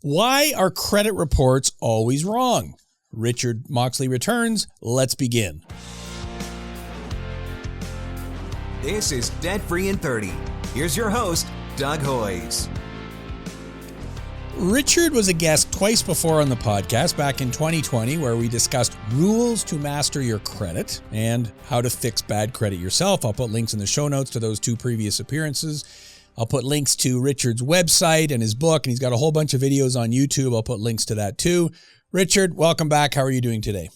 Why are credit reports always wrong? Richard Moxley returns. Let's begin. This is Debt Free in 30. Here's your host, Doug Hoyes. Richard was a guest twice before on the podcast back in 2020, where we discussed rules to master your credit and how to fix bad credit yourself. I'll put links in the show notes to those two previous appearances. I'll put links to Richard's website and his book, and he's got a whole bunch of videos on YouTube. I'll put links to that too. Richard, welcome back. How are you doing today?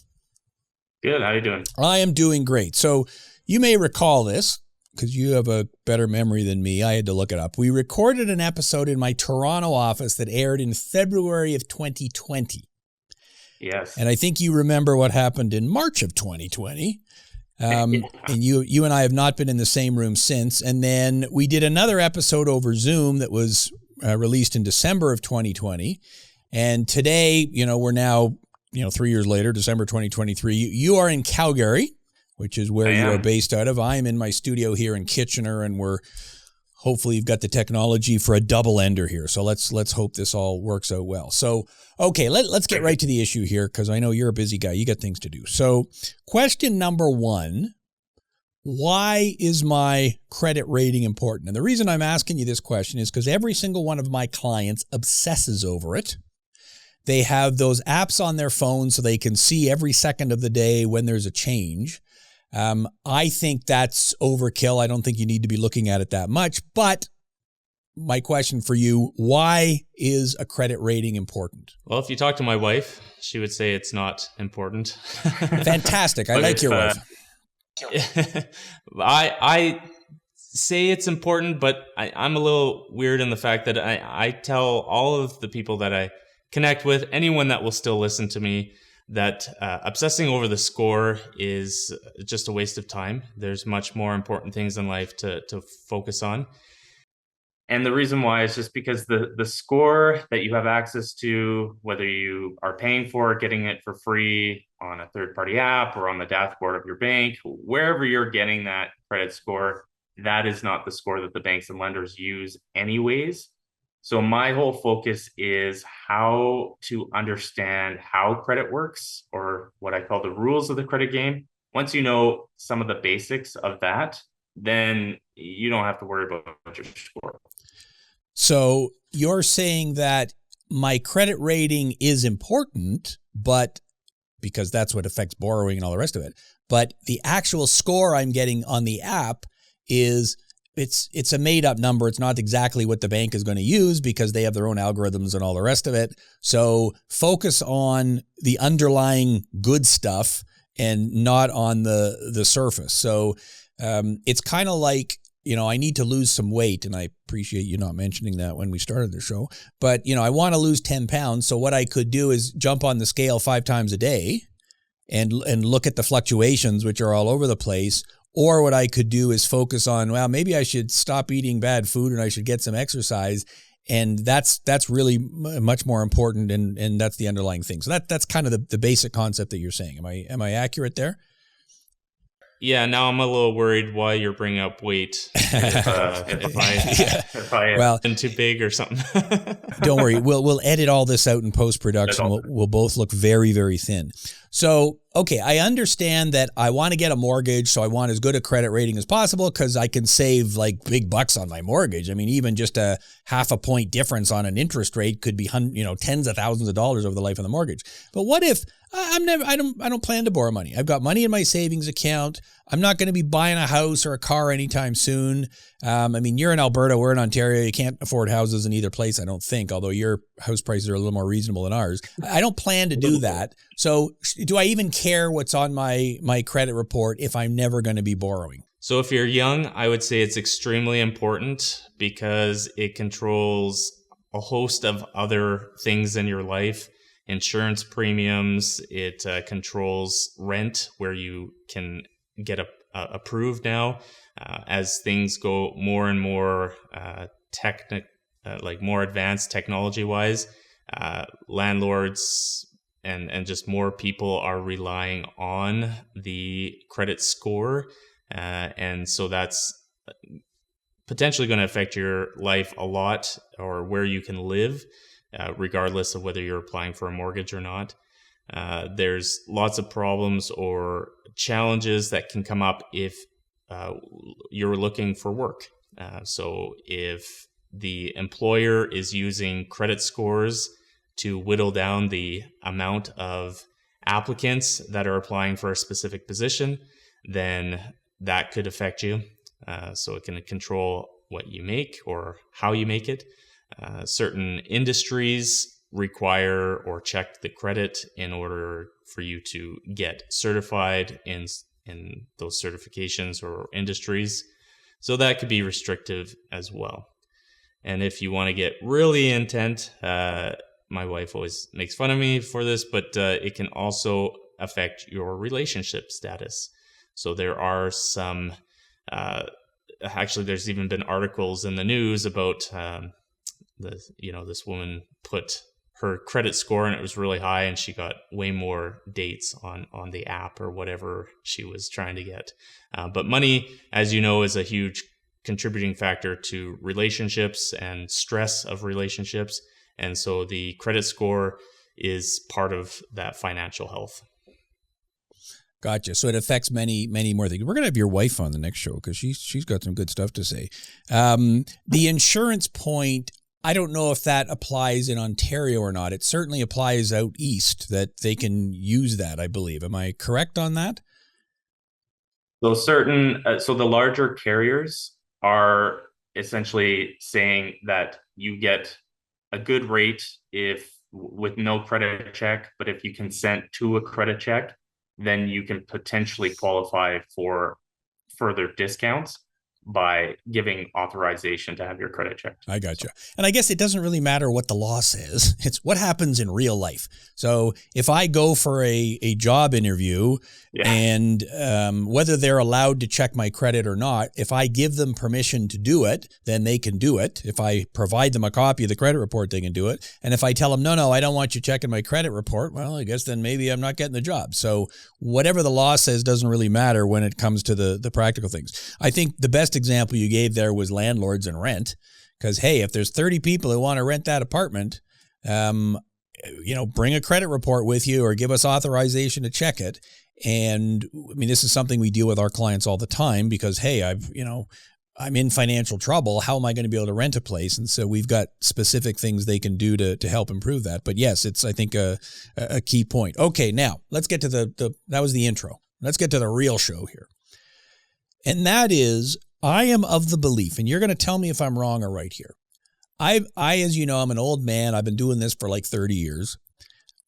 Good. How are you doing? I am doing great. So you may recall this because you have a better memory than me. I had to look it up. We recorded an episode in my Toronto office that aired in February of 2020. Yes. And I think you remember what happened in March of 2020. And you and I have not been in the same room since. And then we did another episode over Zoom that was released in December of 2020. And today, we're now, 3 years later, December 2023. You are in Calgary, which is where you are based out of. I am in my studio here in Kitchener, and hopefully you've got the technology for a double ender here. So let's hope this all works out well. So, okay, let's get right to the issue here, because I know you're a busy guy. You got things to do. So question number one, why is my credit rating important? And the reason I'm asking you this question is because every single one of my clients obsesses over it. They have those apps on their phone so they can see every second of the day when there's a change. I think that's overkill. I don't think you need to be looking at it that much. But my question for you, why is a credit rating important? Well, if you talk to my wife, she would say it's not important. Fantastic. I like your wife. I say it's important, but I'm a little weird in the fact that I tell all of the people that I connect with, anyone that will still listen to me, that obsessing over the score is just a waste of time. There's much more important things in life to focus on. And the reason why is just because the score that you have access to, whether you are paying for it, getting it for free on a third-party app or on the dashboard of your bank, wherever you're getting that credit score, that is not the score that the banks and lenders use anyways. So my whole focus is how to understand how credit works, or what I call the rules of the credit game. Once you know some of the basics of that, then you don't have to worry about your score. So you're saying that my credit rating is important, but because that's what affects borrowing and all the rest of it. But the actual score I'm getting on the app is it's a made up number. It's not exactly what the bank is going to use because they have their own algorithms and all the rest of it. So focus on the underlying good stuff and not on the surface. So it's kind of like, I need to lose some weight, and I appreciate you not mentioning that when we started the show. But, I want to lose 10 pounds. So what I could do is jump on the scale 5 times a day and look at the fluctuations, which are all over the place. Or what I could do is focus on, well, maybe I should stop eating bad food and I should get some exercise. And that's really much more important, and that's the underlying thing. So that's kind of the basic concept that you're saying. Am I accurate there? Yeah, now I'm a little worried why you're bringing up weight. If I been too big or something. Don't worry, we'll edit all this out in post-production. We'll both look very, very thin. So, okay, I understand that I want to get a mortgage, so I want as good a credit rating as possible because I can save like big bucks on my mortgage. I mean, even just a half a point difference on an interest rate could be tens of thousands of dollars over the life of the mortgage. But what if I don't plan to borrow money? I've got money in my savings account. I'm not going to be buying a house or a car anytime soon. You're in Alberta, we're in Ontario. You can't afford houses in either place, I don't think, although your house prices are a little more reasonable than ours. I don't plan to do that. So do I even care what's on my credit report if I'm never going to be borrowing? So if you're young, I would say it's extremely important because it controls a host of other things in your life. Insurance premiums, it controls rent, where you can get approved now as things go more and more more advanced technology-wise. Landlords and just more people are relying on the credit score, and so that's potentially going to affect your life a lot, or where you can live. regardless of whether you're applying for a mortgage or not. There's lots of problems or challenges that can come up if you're looking for work. So if the employer is using credit scores to whittle down the amount of applicants that are applying for a specific position, then that could affect you. So it can control what you make or how you make it. Certain industries require or check the credit in order for you to get certified in those certifications or industries. So that could be restrictive as well. And if you want to get really intense, my wife always makes fun of me for this, but it can also affect your relationship status. So there are some, actually there's even been articles in the news about this woman put her credit score and it was really high and she got way more dates on the app or whatever she was trying to get. But money, as you know, is a huge contributing factor to relationships and stress of relationships. And so the credit score is part of that financial health. Gotcha. So it affects many, many more things. We're going to have your wife on the next show because she's got some good stuff to say. The insurance point, I don't know if that applies in Ontario or not. It certainly applies out east that they can use that, I believe. Am I correct on that? So the larger carriers are essentially saying that you get a good rate with no credit check, but if you consent to a credit check, then you can potentially qualify for further discounts by giving authorization to have your credit checked. I gotcha. And I guess it doesn't really matter what the law says. It's what happens in real life. So if I go for a job interview and whether they're allowed to check my credit or not, if I give them permission to do it, then they can do it. If I provide them a copy of the credit report, they can do it. And if I tell them, no, I don't want you checking my credit report, well, I guess then maybe I'm not getting the job. So whatever the law says doesn't really matter when it comes to the practical things. I think the best example you gave there was landlords and rent, because hey, if there's 30 people who want to rent that apartment, bring a credit report with you or give us authorization to check it. And I mean, this is something we deal with our clients all the time because hey, I'm in financial trouble. How am I going to be able to rent a place? And so we've got specific things they can do to help improve that. But yes, it's I think a key point. Okay, now let's get to that was the intro. Let's get to the real show here. And that is, I am of the belief, and you're going to tell me if I'm wrong or right here. I, as you know, I'm an old man. I've been doing this for like 30 years.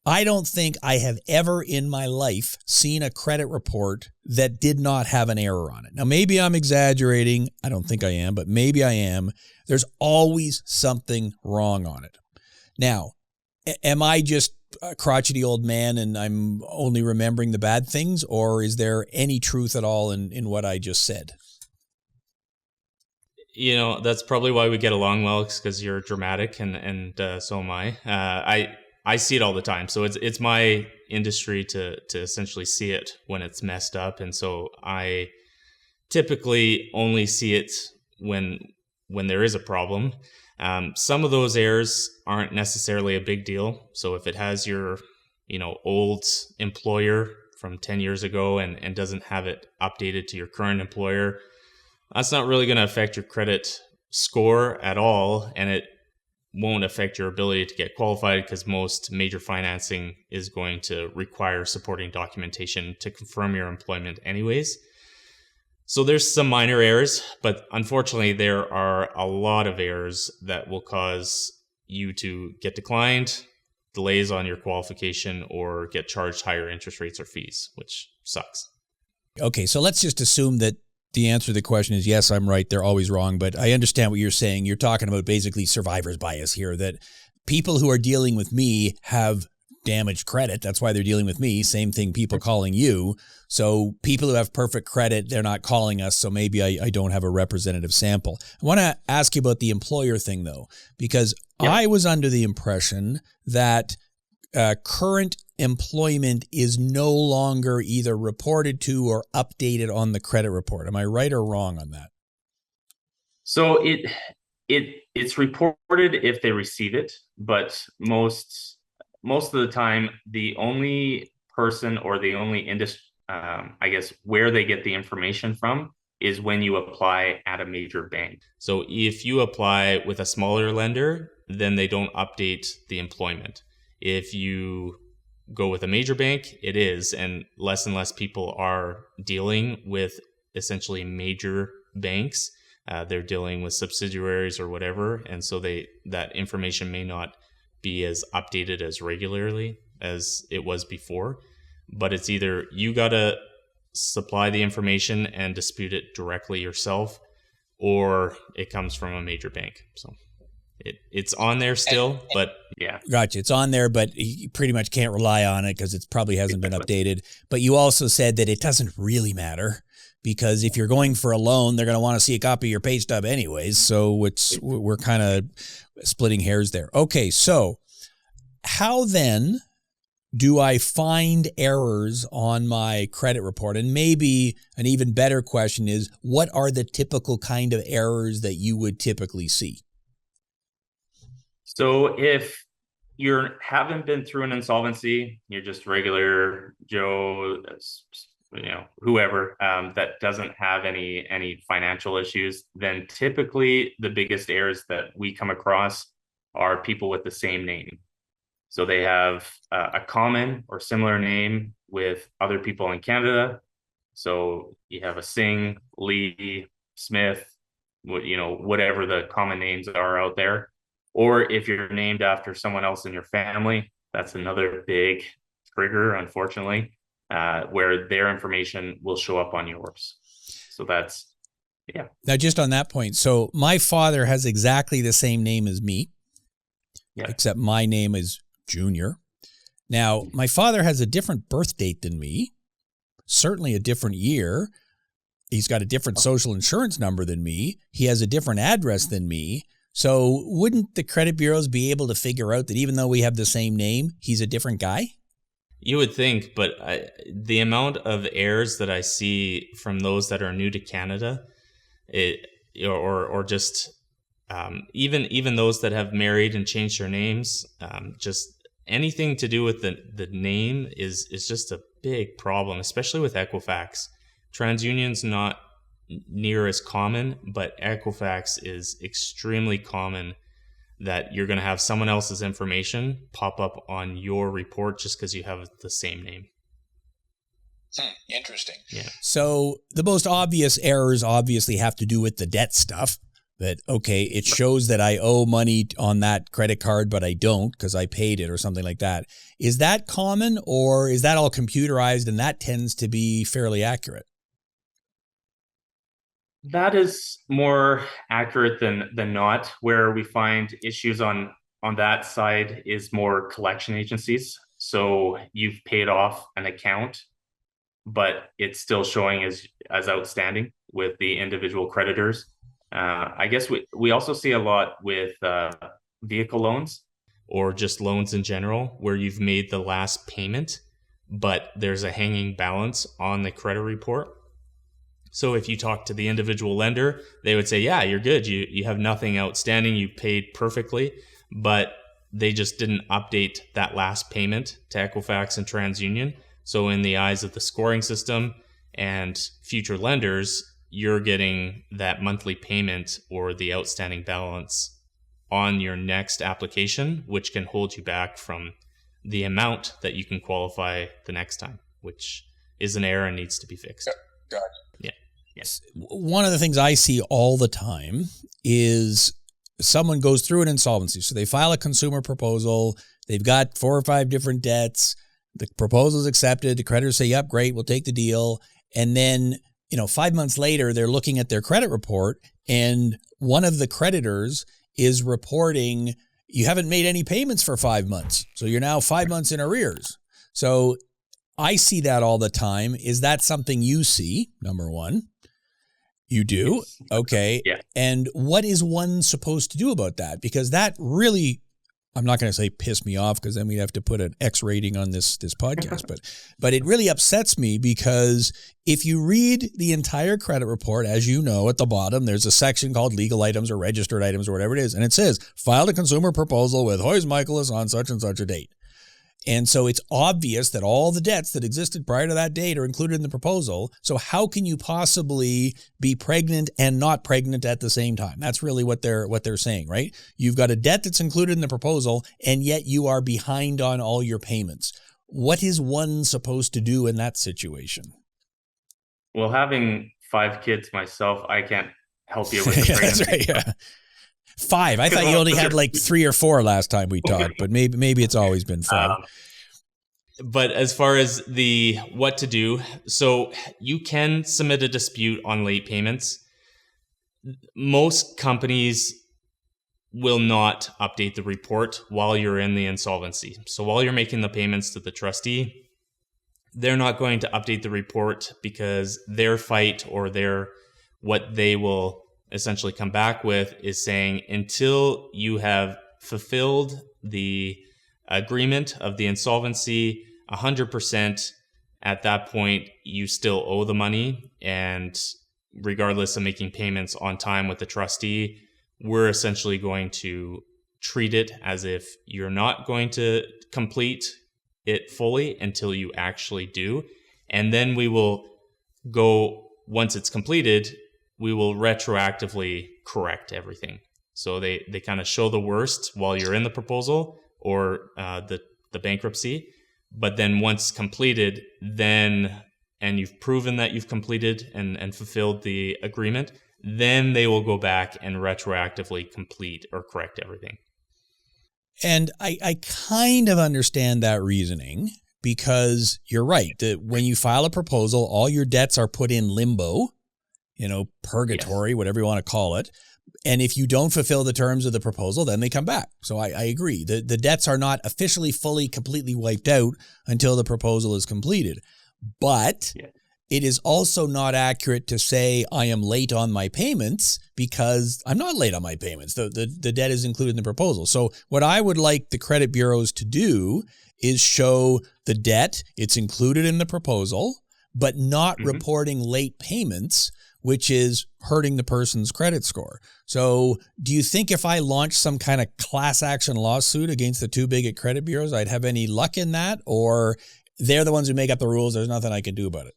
I don't think I have ever in my life seen a credit report that did not have an error on it. Now, maybe I'm exaggerating. I don't think I am, but maybe I am. There's always something wrong on it. Now, am I just a crotchety old man and I'm only remembering the bad things, or is there any truth at all in what I just said? That's probably why we get along well, because you're dramatic and so am I. I see it all the time. So it's my industry to essentially see it when it's messed up. And so I typically only see it when there is a problem. Some of those errors aren't necessarily a big deal. So if it has your, old employer from 10 years ago and doesn't have it updated to your current employer, that's not really going to affect your credit score at all. And it won't affect your ability to get qualified because most major financing is going to require supporting documentation to confirm your employment anyways. So there's some minor errors, but unfortunately there are a lot of errors that will cause you to get declined, delays on your qualification, or get charged higher interest rates or fees, which sucks. Okay, so let's just assume that the answer to the question is yes, I'm right, they're always wrong, but I understand what you're saying. You're talking about basically survivor's bias here, that people who are dealing with me have damaged credit. That's why they're dealing with me. Same thing, people calling you. So people who have perfect credit, they're not calling us, so maybe I don't have a representative sample. I want to ask you about the employer thing, though, because I was under the impression that current employment is no longer either reported to or updated on the credit report. Am I right or wrong on that? So It's reported if they receive it, but most of the time, the only person or the only industry, I guess, where they get the information from is when you apply at a major bank. So if you apply with a smaller lender, then they don't update the employment. If you go with a major bank, it is, and less people are dealing with essentially major banks. They're dealing with subsidiaries or whatever, and so that information may not be as updated as regularly as it was before. But it's either you gotta supply the information and dispute it directly yourself, or it comes from a major bank. So it's on there still, but yeah. Gotcha. It's on there, but you pretty much can't rely on it because it probably hasn't been updated. But you also said that it doesn't really matter because if you're going for a loan, they're going to want to see a copy of your pay stub anyways. So we're kind of splitting hairs there. Okay, so how then do I find errors on my credit report? And maybe an even better question is, what are the typical kind of errors that you would typically see? So if you haven't been through an insolvency, you're just regular Joe, whoever that doesn't have any financial issues, then typically the biggest errors that we come across are people with the same name. So they have a common or similar name with other people in Canada. So you have a Singh, Lee, Smith, whatever the common names are out there. Or if you're named after someone else in your family, that's another big trigger, unfortunately, where their information will show up on yours. So that's, yeah. Now, just on that point, so my father has exactly the same name as me, except my name is Junior. Now, my father has a different birth date than me, certainly a different year. He's got a different social insurance number than me. He has a different address than me. So wouldn't the credit bureaus be able to figure out that even though we have the same name, he's a different guy? You would think, but the amount of errors that I see from those that are new to Canada, or just even those that have married and changed their names, just anything to do with the name is just a big problem, especially with Equifax. TransUnion's not near as common, but Equifax is extremely common that you're going to have someone else's information pop up on your report just because you have the same name. Interesting. Yeah. So the most obvious errors obviously have to do with the debt stuff. That, okay, it shows that I owe money on that credit card, but I don't because I paid it or something like that. Is that common, or is that all computerized and that tends to be fairly accurate? That is more accurate than not. Where we find issues on that side is more collection agencies. So you've paid off an account, but it's still showing as outstanding with the individual creditors. I guess we also see a lot with vehicle loans. Or just loans in general, where you've made the last payment, but there's a hanging balance on the credit report. So if you talk to the individual lender, they would say, yeah, you're good. You have nothing outstanding. You paid perfectly, but they just didn't update that last payment to Equifax and TransUnion. So in the eyes of the scoring system and future lenders, you're getting that monthly payment or the outstanding balance on your next application, which can hold you back from the amount that you can qualify the next time, which is an error and needs to be fixed. Got it. Yeah. Yes. One of the things I see all the time is someone goes through an insolvency. So they file a consumer proposal. They've got 4 or 5 different debts. The proposal's accepted. The creditors say, yep, great, we'll take the deal. And then, 5 months later, they're looking at their credit report and one of the creditors is reporting, you haven't made any payments for 5 months. So you're now 5 months in arrears. So I see that all the time. Is that something you see? Number one. You do? Yes. Okay. Yeah. And what is one supposed to do about that? Because that really I'm not going to say piss me off because then we'd have to put an X rating on this podcast, but it really upsets me because if you read the entire credit report, as you know, at the bottom, there's a section called legal items or registered items or whatever it is. And it says, filed a consumer proposal with Hoyes Michaelis on such and such a date. And so it's obvious that all the debts that existed prior to that date are included in the proposal. So how can you possibly be pregnant and not pregnant at the same time? That's really what they're saying, right? You've got a debt that's included in the proposal, and yet you are behind on all your payments. What is one supposed to do in that situation? Well, having 5 kids myself, I can't help you with the pregnancy. That's right, yeah. 5. I thought you only had like 3 or 4 last time we talked, but maybe it's always been 5. But as far as the what to do, so you can submit a dispute on late payments. Most companies will not update the report while you're in the insolvency. So while you're making the payments to the trustee, they're not going to update the report because their fight or what they will essentially come back with is saying until you have fulfilled the agreement of the insolvency 100%, at that point you still owe the money, and regardless of making payments on time with the trustee, we're essentially going to treat it as if you're not going to complete it fully until you actually do. And then we will go, once it's completed, we will retroactively correct everything. So they kind of show the worst while you're in the proposal or the bankruptcy. But then once completed, and you've proven that you've completed and fulfilled the agreement, then they will go back and retroactively complete or correct everything. And I kind of understand that reasoning because you're right that when you file a proposal, all your debts are put in limbo, purgatory, yes, whatever you want to call it. And if you don't fulfill the terms of the proposal, then they come back. So I agree. The debts are not officially, fully, completely wiped out until the proposal is completed. But it is also not accurate to say I am late on my payments because I'm not late on my payments. The debt is included in the proposal. So what I would like the credit bureaus to do is show the debt, it's included in the proposal, but not reporting late payments, which is hurting the person's credit score. So do you think if I launched some kind of class action lawsuit against the 2 big credit bureaus, I'd have any luck in that? Or they're the ones who make up the rules, there's nothing I can do about it?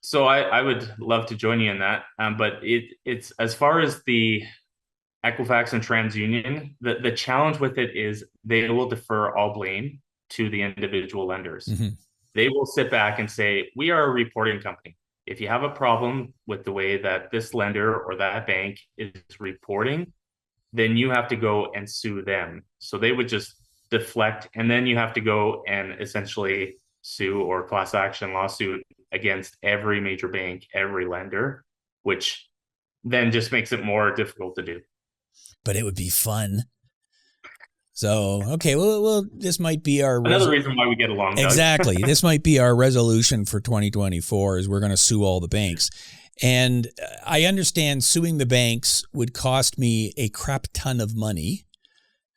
So I would love to join you in that. But it's as far as the Equifax and TransUnion, the challenge with it is they will defer all blame to the individual lenders. They will sit back and say, we are a reporting company. If you have a problem with the way that this lender or that bank is reporting, then you have to go and sue them. So they would just deflect, and then you have to go and essentially sue or class action lawsuit against every major bank, every lender, which then just makes it more difficult to do. But it would be fun. So, okay, well, this might be our... Another reason why we get along, Doug. Exactly. This might be our resolution for 2024 is we're going to sue all the banks. And I understand suing the banks would cost me a crap ton of money.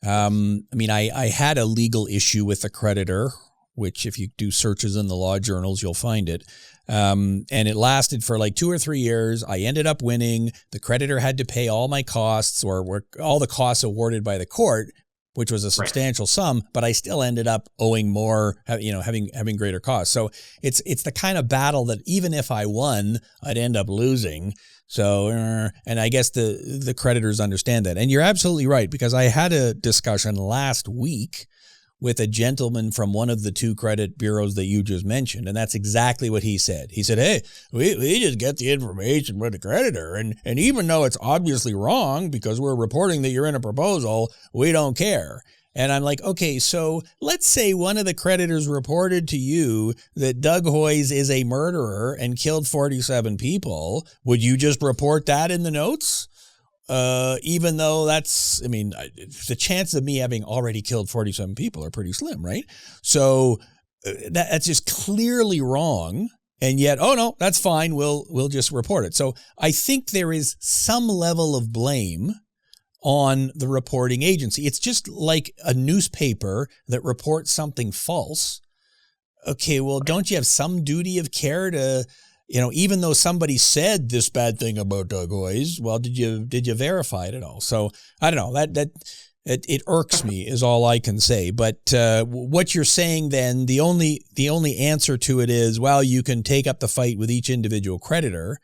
I had a legal issue with a creditor, which if you do searches in the law journals, you'll find it. And it lasted for like 2 or 3 years. I ended up winning. The creditor had to pay all my costs or all the costs awarded by the court, which was a substantial sum, but I still ended up owing more, having greater costs. So it's the kind of battle that even if I won, I'd end up losing. So, and I guess the creditors understand that. And you're absolutely right, because I had a discussion last week with a gentleman from one of the 2 credit bureaus that you just mentioned. And that's exactly what he said. He said, hey, we just get the information from the creditor. And even though it's obviously wrong because we're reporting that you're in a proposal, we don't care. And I'm like, okay, so let's say one of the creditors reported to you that Doug Hoyes is a murderer and killed 47 people. Would you just report that in the notes? Even though the chances of me having already killed 47 people are pretty slim, right? So that's just clearly wrong. And yet, oh no, that's fine. We'll just report it. So I think there is some level of blame on the reporting agency. It's just like a newspaper that reports something false. Okay, well, don't you have some duty of care to, even though somebody said this bad thing about Doug Hoyes, well, did you verify it at all? So I don't know, it irks me is all I can say. But what you're saying then, the only answer to it is, well, you can take up the fight with each individual creditor,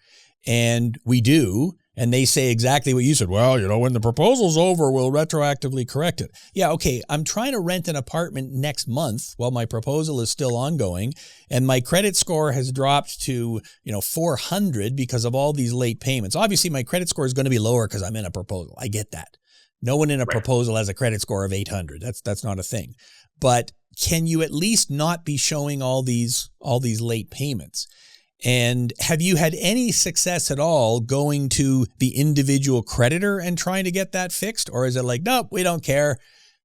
and we do. And they say exactly what you said. Well, when the proposal's over, we'll retroactively correct it. Yeah, okay, I'm trying to rent an apartment next month while my proposal is still ongoing, and my credit score has dropped to, 400 because of all these late payments. Obviously, my credit score is going to be lower because I'm in a proposal. I get that. No one in a proposal has a credit score of 800. That's not a thing. But can you at least not be showing all these late payments? And have you had any success at all going to the individual creditor and trying to get that fixed? Or is it like, nope, we don't care.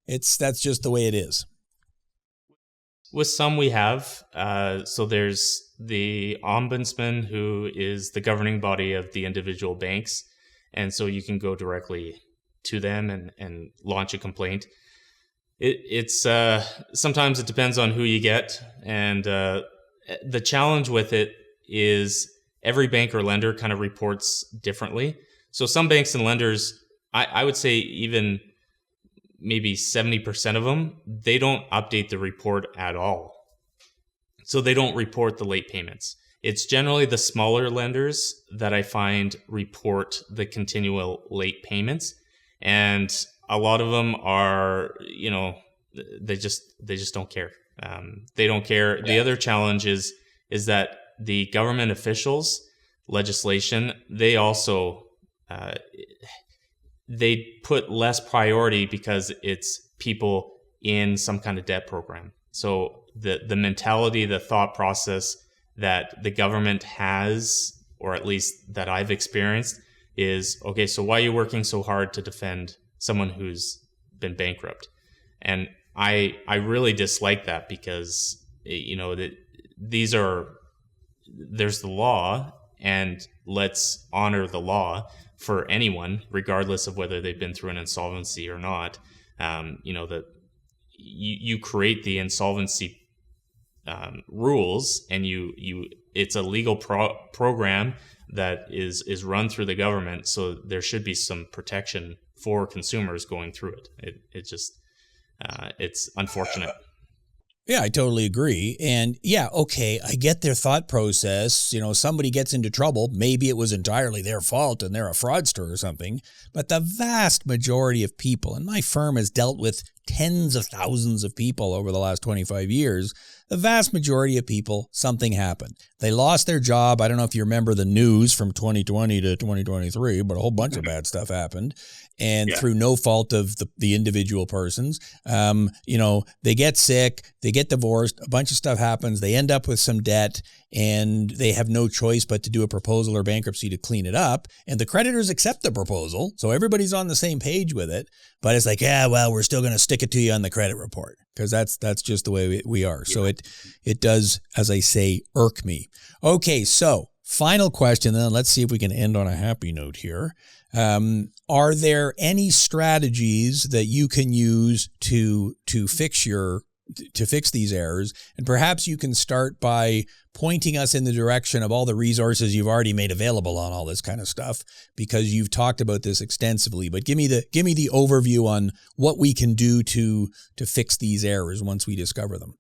That's just the way it is? With some we have. So there's the ombudsman, who is the governing body of the individual banks. And so you can go directly to them and launch a complaint. It's sometimes it depends on who you get. And the challenge with it is every bank or lender kind of reports differently. So some banks and lenders, I would say even maybe 70% of them, they don't update the report at all. So they don't report the late payments. It's generally the smaller lenders that I find report the continual late payments. And a lot of them are, they just don't care. They don't care. Yeah. The other challenge is that the government officials, legislation, they also they put less priority because it's people in some kind of debt program. So the mentality, the thought process that the government has, or at least that I've experienced, is, okay, so why are you working so hard to defend someone who's been bankrupt? And I really dislike that, because there's the law, and let's honor the law for anyone, regardless of whether they've been through an insolvency or not. That you create the insolvency rules, and it's a legal program that is run through the government, so there should be some protection for consumers going through it. It's unfortunate. Yeah, I totally agree. And yeah, okay, I get their thought process. Somebody gets into trouble. Maybe it was entirely their fault and they're a fraudster or something. But the vast majority of people, and my firm has dealt with tens of thousands of people over the last 25 years, the vast majority of people, something happened. They lost their job. I don't know if you remember the news from 2020 to 2023, but a whole bunch of bad stuff happened. And through no fault of the individual persons, they get sick, they get divorced, a bunch of stuff happens, they end up with some debt, and they have no choice but to do a proposal or bankruptcy to clean it up. And the creditors accept the proposal, so everybody's on the same page with it. But it's like, yeah, well, we're still going to stick it to you on the credit report, because that's just the way we are. Yeah. So it does, as I say, irk me. Okay, so final question, then let's see if we can end on a happy note here. Are there any strategies that you can use to fix these errors? And perhaps you can start by pointing us in the direction of all the resources you've already made available on all this kind of stuff, because you've talked about this extensively. But give me the overview on what we can do to fix these errors once we discover them.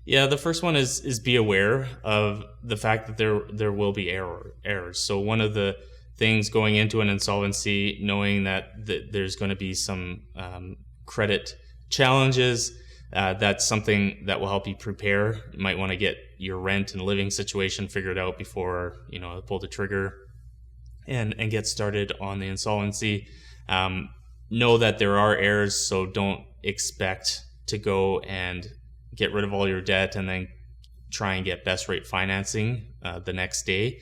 Yeah, the first one is be aware of the fact that there will be errors. So one of the things going into an insolvency, knowing that there's going to be some credit challenges, that's something that will help you prepare. You might want to get your rent and living situation figured out before pull the trigger and get started on the insolvency. Know that there are errors, so don't expect to go and get rid of all your debt and then try and get best rate financing the next day.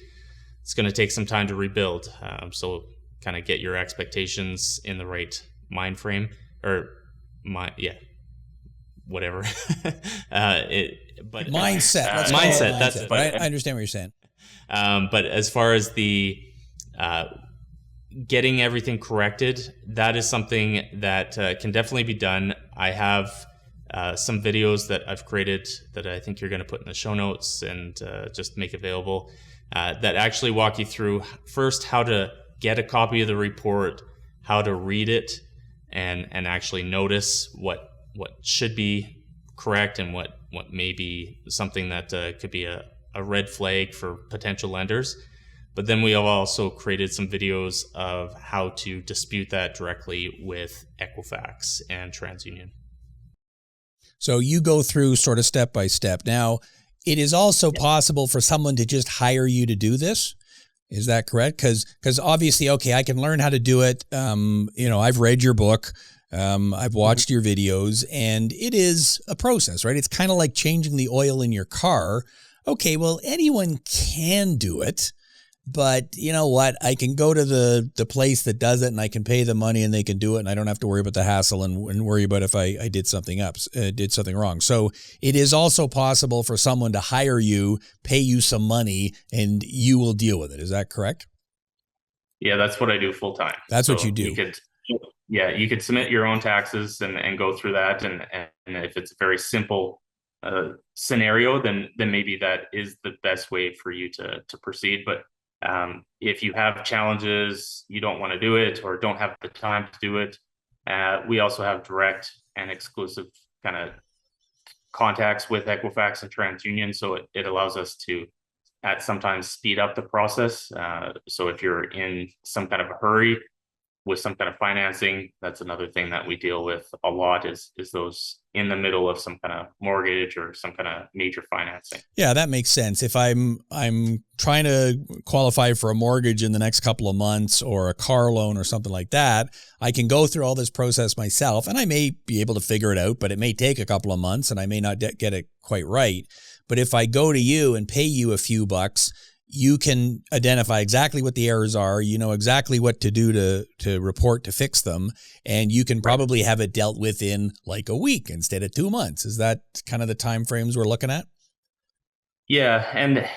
It's going to take some time to rebuild. So kind of get your expectations in the right mind frame, whatever. Mindset. Mindset. That's it. But I understand what you're saying. But as far as the getting everything corrected, that is something that can definitely be done. I have some videos that I've created that I think you're going to put in the show notes and just make available that actually walk you through first how to get a copy of the report, how to read it, and actually notice what should be correct and what may be something that could be a red flag for potential lenders. But then we have also created some videos of how to dispute that directly with Equifax and TransUnion. So you go through sort of step by step. Now, it is also possible for someone to just hire you to do this. Is that correct? Because obviously, okay, I can learn how to do it. I've read your book. I've watched your videos, and it is a process, right? It's kind of like changing the oil in your car. Okay, well, anyone can do it. But you know what? I can go to the place that does it, and I can pay the money, and they can do it, and I don't have to worry about the hassle and worry about if I did something wrong. So it is also possible for someone to hire you, pay you some money, and you will deal with it. Is that correct? Yeah, that's what I do full time. That's what you do. You could submit your own taxes and go through that, and if it's a very simple scenario, then maybe that is the best way for you to proceed. But if you have challenges, you don't want to do it or don't have the time to do it, we also have direct and exclusive kind of contacts with Equifax and TransUnion. So it allows us to sometimes speed up the process. So if you're in some kind of a hurry with some kind of financing, that's another thing that we deal with a lot is those in the middle of some kind of mortgage or some kind of major financing. Yeah, that makes sense. If I'm trying to qualify for a mortgage in the next couple of months or a car loan or something like that, I can go through all this process myself, and I may be able to figure it out, but it may take a couple of months and I may not get it quite right. But if I go to you and pay you a few bucks, you can identify exactly what the errors are. You know exactly what to do to report to fix them. And you can probably have it dealt with in like a week instead of 2 months. Is that kind of the time frames we're looking at? Yeah. And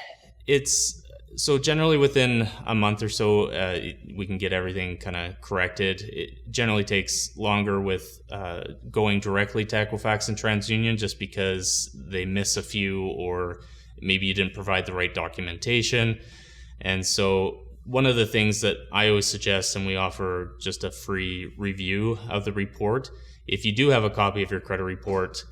it's so generally within a month or so, we can get everything kind of corrected. It generally takes longer with going directly to Equifax and TransUnion just because they miss a few, or maybe you didn't provide the right documentation. And so one of the things that I always suggest, and we offer just a free review of the report. If you do have a copy of your credit report,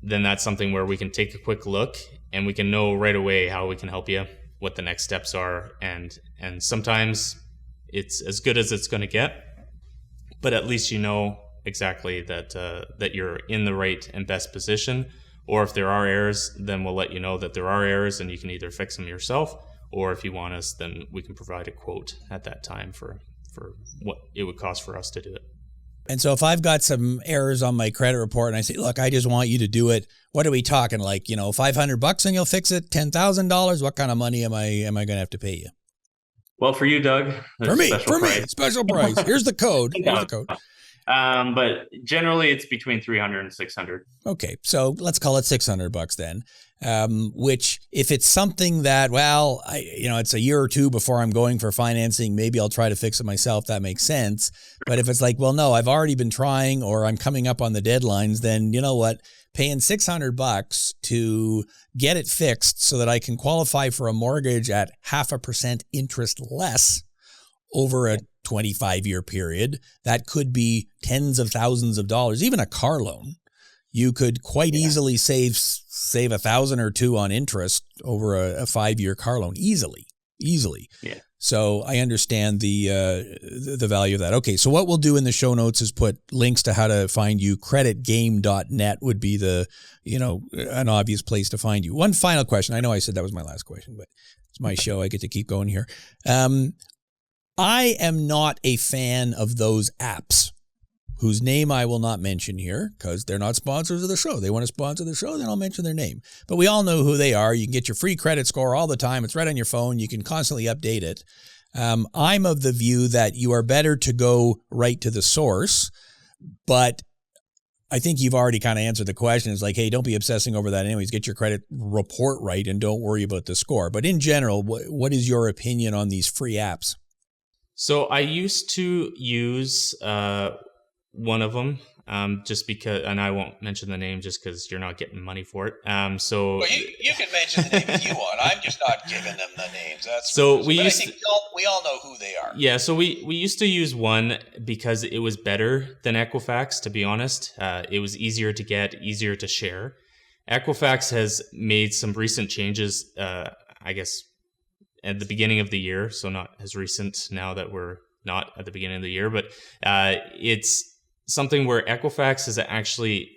then that's something where we can take a quick look and we can know right away how we can help you, what the next steps are. And sometimes it's as good as it's going to get, but at least you know exactly that you're in the right and best position. Or if there are errors, then we'll let you know that there are errors and you can either fix them yourself, or if you want us, then we can provide a quote at that time for what it would cost for us to do it. And so if I've got some errors on my credit report and I say, look, I just want you to do it, what are we talking? Like, $500 and you'll fix it? $10,000? What kind of money am I going to have to pay you? Well, for you, Doug, for me, special price. Here's the code. But generally it's between $300 and $600. Okay. So let's call it $600 then. Which if it's something that, it's a year or two before I'm going for financing, maybe I'll try to fix it myself. That makes sense. But if it's like, well, no, I've already been trying, or I'm coming up on the deadlines, then you know what? Paying $600 to get it fixed so that I can qualify for a mortgage at 0.5% interest less over a 25-year period, that could be tens of thousands of dollars, even a car loan. You could quite easily save $1,000 or $2,000 on interest over a 5-year car loan easily. Yeah. So I understand the value of that. Okay, so what we'll do in the show notes is put links to how to find you. Creditgame.net would be an obvious place to find you. One final question. I know I said that was my last question, but it's my show. I get to keep going here. I am not a fan of those apps whose name I will not mention here because they're not sponsors of the show. They want to sponsor the show, then I'll mention their name. But we all know who they are. You can get your free credit score all the time. It's right on your phone. You can constantly update it. I'm of the view that you are better to go right to the source, but I think you've already kind of answered the question. It's like, hey, don't be obsessing over that anyways. Get your credit report right and don't worry about the score. But in general, what is your opinion on these free apps? So I used to use one of them just because, and I won't mention the name just because you're not getting money for it. Well, you can mention the name if you want. I'm just not giving them the names. That's so but I think we all know who they are. Yeah, so we used to use one because it was better than Equifax, to be honest. It was easier to get, easier to share. Equifax has made some recent changes, I guess, at the beginning of the year, so not as recent now that we're not at the beginning of the year, but it's something where Equifax has actually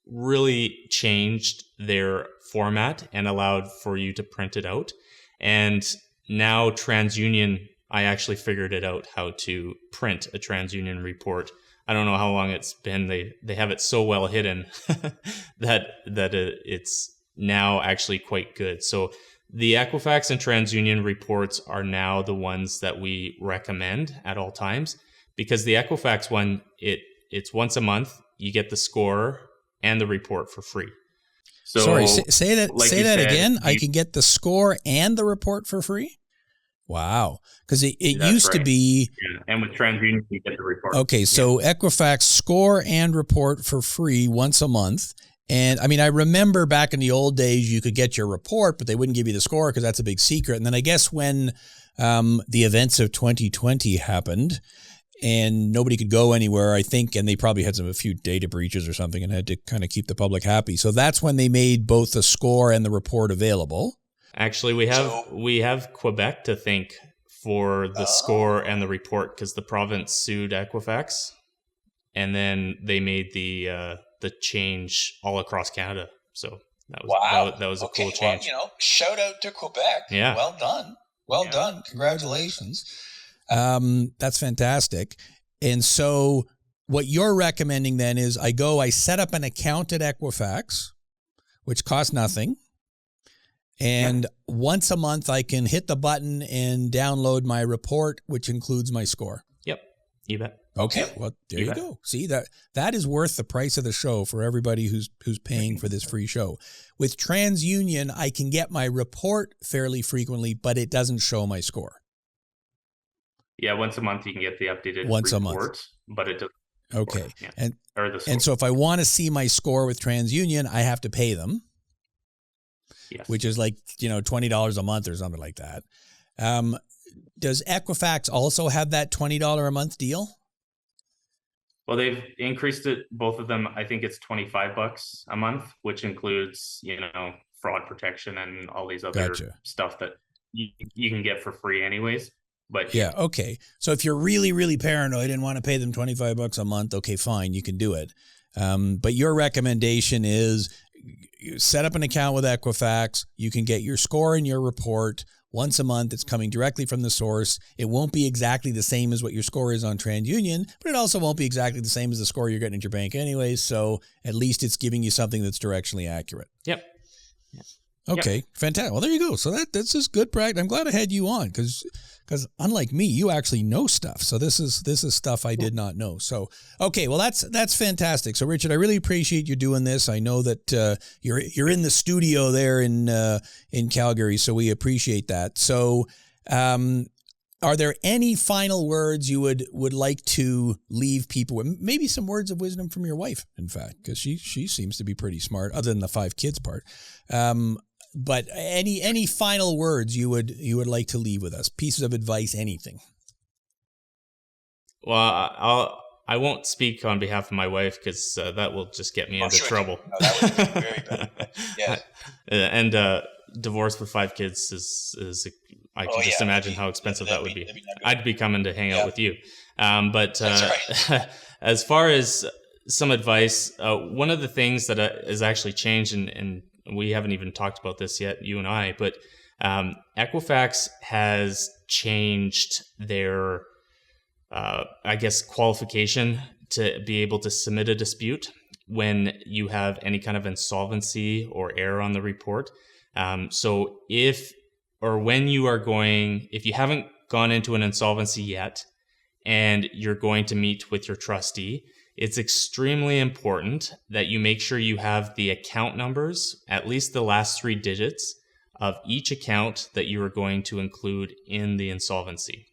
really changed their format and allowed for you to print it out. And now TransUnion, I actually figured it out how to print a TransUnion report. I don't know how long it's been. They have it so well hidden that it's now actually quite good. So the Equifax and TransUnion reports are now the ones that we recommend at all times, because the Equifax one, it's once a month. You get the score and the report for free. So sorry, say that again. I can get the score and the report for free? Wow. Because it used to be... Yeah. And with TransUnion, you get the report. Okay, so Equifax score and report for free once a month. And I mean, I remember back in the old days, you could get your report, but they wouldn't give you the score because that's a big secret. And then I guess when the events of 2020 happened and nobody could go anywhere, I think, and they probably had a few data breaches or something and had to kind of keep the public happy. So that's when they made both the score and the report available. Actually, we have Quebec to thank for the score and the report, because the province sued Equifax, and then they made the change all across Canada. So that was a cool change. Well, shout out to Quebec. Yeah. Well done. Well done. Congratulations. That's fantastic. And so what you're recommending then is I set up an account at Equifax, which costs nothing. And once a month I can hit the button and download my report, which includes my score. Yep. You bet. Okay, well, there you go. See, that is worth the price of the show for everybody who's paying for this free show. With TransUnion, I can get my report fairly frequently, but it doesn't show my score. Yeah, once a month you can get the updated report, but it doesn't. Okay, yeah. And so if I want to see my score with TransUnion, I have to pay them, which is like $20 a month or something like that. Does Equifax also have that $20 a month deal? Well, they've increased it, both of them. I think it's $25 a month, which includes, fraud protection and all these other stuff that you can get for free anyways. But yeah, okay. So if you're really, really paranoid and want to pay them $25 a month, okay, fine, you can do it. But your recommendation is you set up an account with Equifax. You can get your score and your report once a month. It's coming directly from the source. It won't be exactly the same as what your score is on TransUnion, but it also won't be exactly the same as the score you're getting at your bank anyways. So at least it's giving you something that's directionally accurate. Yep. Okay, fantastic. Well, there you go. So that's just good practice. I'm glad I had you on because unlike me, you actually know stuff. So this is stuff I did not know. So okay, well that's fantastic. So Richard, I really appreciate you doing this. I know that you're in the studio there in Calgary, so we appreciate that. So are there any final words you would like to leave people with? Maybe some words of wisdom from your wife, in fact, because she seems to be pretty smart, other than the 5 kids part. But any final words you would like to leave with us? Pieces of advice, anything? Well, I won't speak on behalf of my wife because that will just get me into trouble. No, that would be very bad. Yes. And divorce with 5 kids is I can just imagine how expensive that would be. I'd be coming to hang out with you. But that's right. As far as some advice, one of the things that has actually changed, and we haven't even talked about this yet, you and I, but Equifax has changed their, qualification to be able to submit a dispute when you have any kind of insolvency or error on the report. So if you haven't gone into an insolvency yet and you're going to meet with your trustee, it's extremely important that you make sure you have the account numbers, at least the last 3 digits of each account that you are going to include in the insolvency.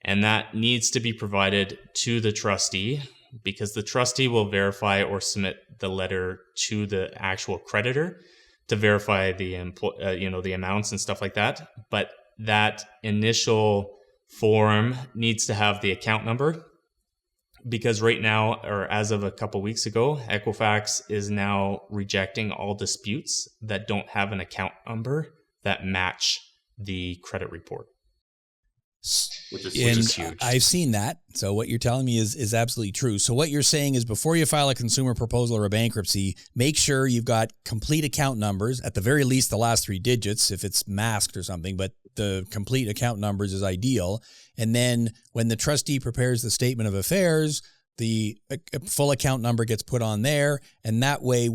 And that needs to be provided to the trustee, because the trustee will verify or submit the letter to the actual creditor to verify the the amounts and stuff like that. But that initial form needs to have the account number, because right now, or as of a couple weeks ago, Equifax is now rejecting all disputes that don't have an account number that match the credit report. Which is huge. I've seen that. So what you're telling me is absolutely true. So what you're saying is, before you file a consumer proposal or a bankruptcy, make sure you've got complete account numbers, at the very least the last 3 digits if it's masked or something, but the complete account numbers is ideal. And then when the trustee prepares the statement of affairs, the full account number gets put on there. And that way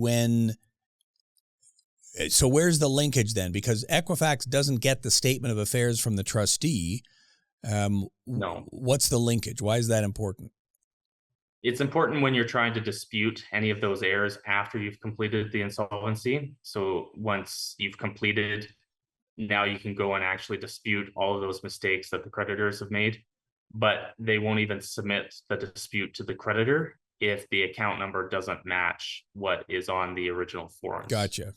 so where's the linkage then? Because Equifax doesn't get the statement of affairs from the trustee. No. What's the linkage? Why is that important? It's important when you're trying to dispute any of those errors after you've completed the insolvency. So once you've completed, now you can go and actually dispute all of those mistakes that the creditors have made, but they won't even submit the dispute to the creditor if the account number doesn't match what is on the original forms. Gotcha.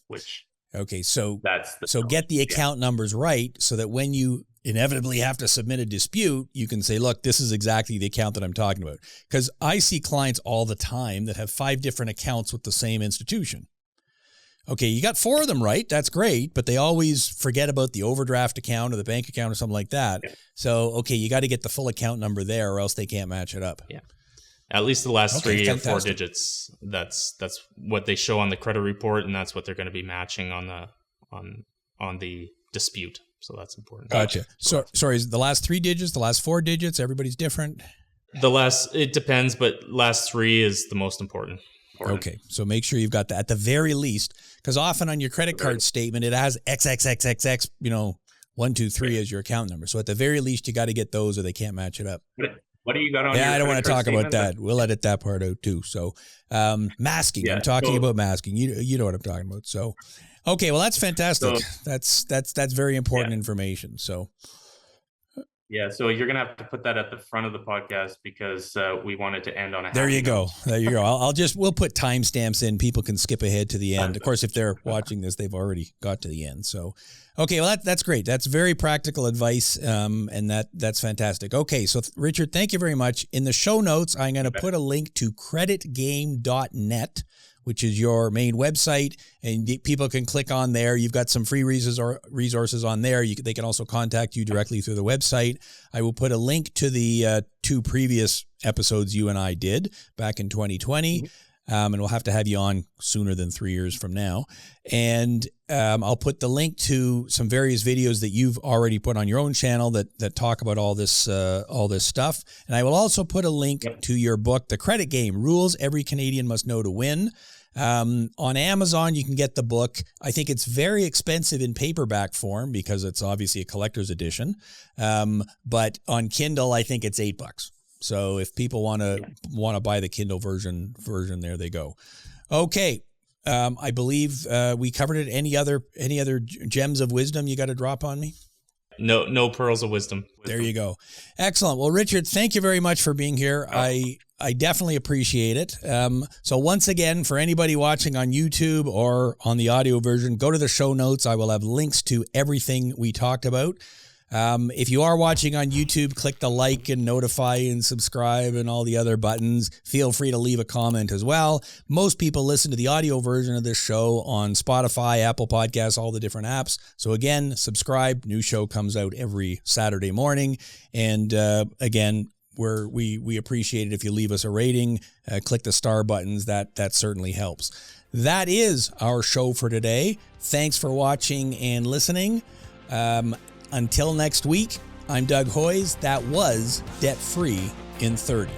Okay, so challenge. Get the account numbers right, so that when you inevitably have to submit a dispute, you can say, look, this is exactly the account that I'm talking about. Because I see clients all the time that have 5 different accounts with the same institution. Okay, you got 4 of them right, that's great, but they always forget about the overdraft account or the bank account or something like that. Yeah. So, okay, you got to get the full account number there, or else they can't match it up. Yeah. At least the last 3 or 4 digits. That's what they show on the credit report, and that's what they're going to be matching on the dispute. So that's important. Gotcha. So sorry, is the last 3 digits, the last 4 digits, everybody's different? It depends, but last 3 is the most important. Okay, so make sure you've got that at the very least, because often on your credit card statement it has XXXXX, 1, 2, 3 as your account number. So at the very least, you got to get those, or they can't match it up. What do you got on your I don't want to talk statement? about that. We'll edit that part out too. So masking. Yeah, I'm talking about masking. You know what I'm talking about. So okay, well, that's fantastic. That's very important information. So yeah, so you're gonna have to put that at the front of the podcast, because we wanted to end on a. There you go. We'll put timestamps in. People can skip ahead to the end. Of course, if they're watching this, they've already got to the end. So, okay, well, that's great. That's very practical advice, and that's fantastic. Okay, so Richard, thank you very much. In the show notes, I'm going to put a link to creditgame.net, which is your main website, and people can click on there. You've got some free resources on there. They can also contact you directly through the website. I will put a link to the 2 previous episodes you and I did back in 2020, and we'll have to have you on sooner than 3 years from now. And I'll put the link to some various videos that you've already put on your own channel that talk about all this stuff. And I will also put a link to your book, The Credit Game: Rules Every Canadian Must Know to Win. On Amazon, you can get the book. I think it's very expensive in paperback form because it's obviously a collector's edition. But on Kindle, I think it's $8. So if people want to buy the Kindle version, there they go. Okay. I believe we covered it. Any other gems of wisdom you got to drop on me? No pearls of wisdom. There you go. Excellent. Well, Richard, thank you very much for being here. I definitely appreciate it. So once again, for anybody watching on YouTube or on the audio version, go to the show notes. I will have links to everything we talked about. If you are watching on YouTube, click the like and notify and subscribe and all the other buttons. Feel free to leave a comment as well. Most people listen to the audio version of this show on Spotify, Apple Podcasts, all the different apps. So again, subscribe. New show comes out every Saturday morning. And again, we appreciate it if you leave us a rating, click the star buttons. That certainly helps. That is our show for today. Thanks for watching and listening. Until next week, I'm Doug Hoyes. That was Debt Free in 30.